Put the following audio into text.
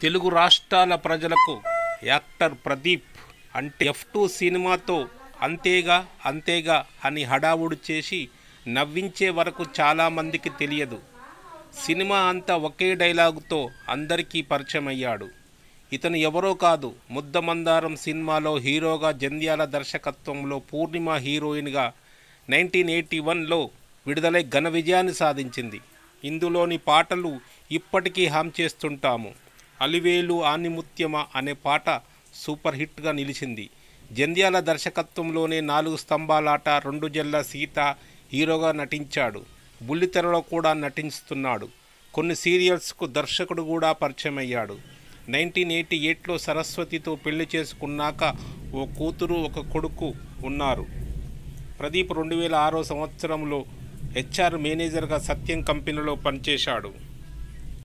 తెలుగు రాష్ట్రాల ప్రజలకు యాక్టర్ ప్రదీప్ అంటే F2 సినిమాతో అంతేగా అని హడావుడి చేసి నవ్వించే వరకు చాలామందికి తెలియదు. సినిమా అంతా ఒకే డైలాగుతో అందరికీ పరిచయం అయ్యాడు. ఇతను ఎవరో కాదు, ముద్దమందారం సినిమాలో హీరోగా, జంధ్యాల దర్శకత్వంలో పూర్ణిమ హీరోయిన్గా 1981లో విడుదలై ఘన విజయాన్ని సాధించింది. ఇందులోని పాటలు ఇప్పటికీ హామ్ చేస్తుంటాము. అలివేలు ఆనిముత్యమ అనే పాట సూపర్ హిట్గా నిలిచింది. జంధ్యాల దర్శకత్వంలోనే 4 స్తంభాలాట, 2 జల్ల సీత హీరోగా నటించాడు. బుల్లితెరలో కూడా నటిస్తున్నాడు. కొన్ని సీరియల్స్కు దర్శకుడు కూడా పరిచయం అయ్యాడు. 1988లో సరస్వతితో పెళ్లి చేసుకున్నాక ఓ కూతురు, ఒక కొడుకు ఉన్నారు. ప్రదీప్ 2006 సంవత్సరంలో HR మేనేజర్గా సత్యం కంపెనీలో పనిచేశాడు.